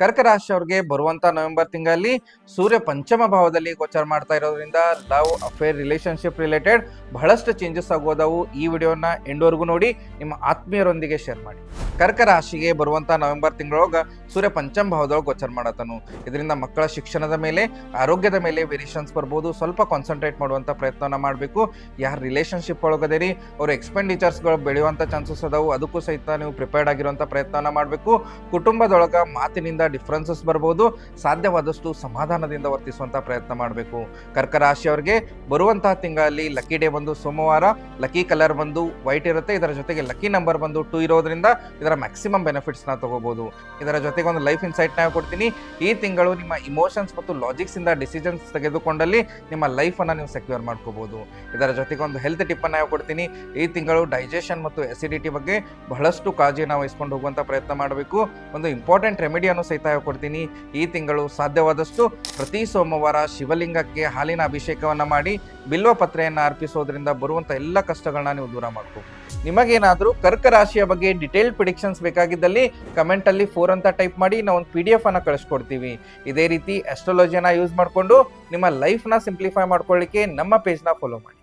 ಕರ್ಕ ರಾಶಿಯವರಿಗೆ ಬರುವಂತ ನವೆಂಬರ್ ತಿಂಗಳಲ್ಲಿ ಸೂರ್ಯ ಪಂಚಮ ಭಾವದಲ್ಲಿ ಗೋಚರ ಮಾಡ್ತಾ ಇರೋದ್ರಿಂದ ಲವ್ ಅಫೇರ್ ರಿಲೇಶನ್ಶಿಪ್ ರಿಲೇಟೆಡ್ ಬಹಳಷ್ಟು ಚೇಂಜಸ್ ಆಗೋದವು. ಈ ವಿಡಿಯೋನ ಎಂಡ್ವರೆಗೂ ನೋಡಿ, ನಿಮ್ಮ ಆತ್ಮೀಯರೊಂದಿಗೆ ಶೇರ್ ಮಾಡಿ. ಕರ್ಕ ರಾಶಿಗೆ ಬರುವಂತ ನವೆಂಬರ್ ತಿಂಗಳೊಳಗ ಸೂರ್ಯ ಪಂಚಮ ಭಾವದೊಳಗೆ ಗೋಚರ ಮಾಡತನು. ಇದರಿಂದ ಮಕ್ಕಳ ಶಿಕ್ಷಣದ ಮೇಲೆ, ಆರೋಗ್ಯದ ಮೇಲೆ ವೇರಿಯೇಷನ್ಸ್ ಬರ್ಬೋದು. ಸ್ವಲ್ಪ ಕಾನ್ಸಂಟ್ರೇಟ್ ಮಾಡುವಂತ ಪ್ರಯತ್ನ ಮಾಡಬೇಕು. ಯಾರು ರಿಲೇಶನ್ಶಿಪ್ ಒಳಗದೇರಿ ಅವ್ರ ಎಕ್ಸ್ಪೆಂಡಿಚರ್ಸ್ಗಳು ಬೆಳೆಯುವಂತ ಚಾನ್ಸಸ್ ಅದಾವು. ಅದಕ್ಕೂ ಸಹಿತ ನೀವು ಪ್ರಿಪೇರ್ಡ್ ಆಗಿರುವಂತ ಪ್ರಯತ್ನ ಮಾಡಬೇಕು. ಕುಟುಂಬದೊಳಗ ಮಾತಿನಿಂದ ಡಿಫ್ರೆನ್ಸಸ್ ಬರ್ಬೋದು. ಸಾಧ್ಯವಾದಷ್ಟು ಸಮಾಧಾನದಿಂದ ವರ್ತಿಸುವಂತ ಪ್ರಯತ್ನ ಮಾಡಬೇಕು. ಕರ್ಕ ರಾಶಿಯವರಿಗೆ ಬರುವಂತಹ ತಿಂಗಳಲ್ಲಿ ಲಕ್ಕಿ ಡೇ ಬಂದು ಸೋಮವಾರ, ಲಕ್ಕಿ ಕಲರ್ ಬಂದು ವೈಟ್ ಇರುತ್ತೆ. ಇದರ ಜೊತೆಗೆ ಲಕ್ಕಿ ನಂಬರ್ ಬಂದು 2 ಇರೋದ್ರಿಂದ ಇದರ ಮ್ಯಾಕ್ಸಿಮಮ್ ಬೆನಿಫಿಟ್ಸ್ ನ ತಗೋಬಹುದು. ಇದರ ಜೊತೆಗೆ ಒಂದು ಲೈಫ್ ಇನ್ಸೈಟ್ ನ ಕೊಡ್ತೀನಿ. ಈ ತಿಂಗಳು ನಿಮ್ಮ ಇಮೋಷನ್ಸ್ ಮತ್ತು ಲಾಜಿಕ್ಸ್ ಇಂದ ಡಿಸಿಷನ್ಸ್ ತೆಗೆದುಕೊಂಡಲ್ಲಿ ನಿಮ್ಮ ಲೈಫ್ ಅನ್ನ ನೀವು ಸೆಕ್ಯೂರ್ ಮಾಡ್ಕೋಬಹುದು. ಇದರ ಜೊತೆಗೆ ಒಂದು ಹೆಲ್ತ್ ಟಿಪ್ ಅನ್ನ ಕೊಡ್ತೀನಿ. ಈ ತಿಂಗಳು ಡೈಜೆಷನ್ ಮತ್ತು ಅಸಿಡಿಟಿ ಬಗ್ಗೆ ಬಹಳಷ್ಟು ಕಾಳಜಿಯನ್ನು ವಹಿಸ್ಕೊಂಡು ಹೋಗುವಂತ ಪ್ರಯತ್ನ ಮಾಡಬೇಕು. ಒಂದು ಇಂಪಾರ್ಟೆಂಟ್ ರೆಮಿಡಿಯನ್ನು ಸಹಿತ ಕೊಡ್ತೀನಿ. ಈ ತಿಂಗಳು ಸಾಧ್ಯವಾದಷ್ಟು ಪ್ರತಿ ಸೋಮವಾರ ಶಿವಲಿಂಗಕ್ಕೆ ಹಾಲಿನ ಅಭಿಷೇಕವನ್ನ ಮಾಡಿ ಬಿಲ್ವ ಪತ್ರೆಯನ್ನ ಅರ್ಪಿಸೋದ್ರಿಂದ ಬರುವಂತ ಎಲ್ಲ ಕಷ್ಟಗಳನ್ನ ನೀವು ದೂರ ಮಾಡ್ಕೋಬಹುದು. ನಿಮಗೇನಾದ್ರೂ ಕರ್ಕ ರಾಶಿಯ ಬಗ್ಗೆ ಡೀಟೇಲ್ ಪ್ರಿಡಿಕ್ಷನ್ಸ್ ಬೇಕಾಗಿದ್ದಲ್ಲಿ ಕಮೆಂಟ್ ಅಲ್ಲಿ 4 ಅಂತ ಟೈಪ್ ಮಾಡಿ, ನಾವು ಒಂದು PDF ಅನ್ನ ಕಳಿಸ್ಕೊಡ್ತೀವಿ. ಇದೇ ರೀತಿ ಅಸ್ಟ್ರಾಲಜಿಯನ್ನ ಯೂಸ್ ಮಾಡಿಕೊಂಡು ನಿಮ್ಮ ಲೈಫ್ ನ ಸಿಂಪ್ಲಿಫೈ ಮಾಡ್ಕೊಳ್ಳಿಕ್ಕೆ ನಮ್ಮ ಪೇಜ್ ನ ಫಾಲೋ ಮಾಡಿ.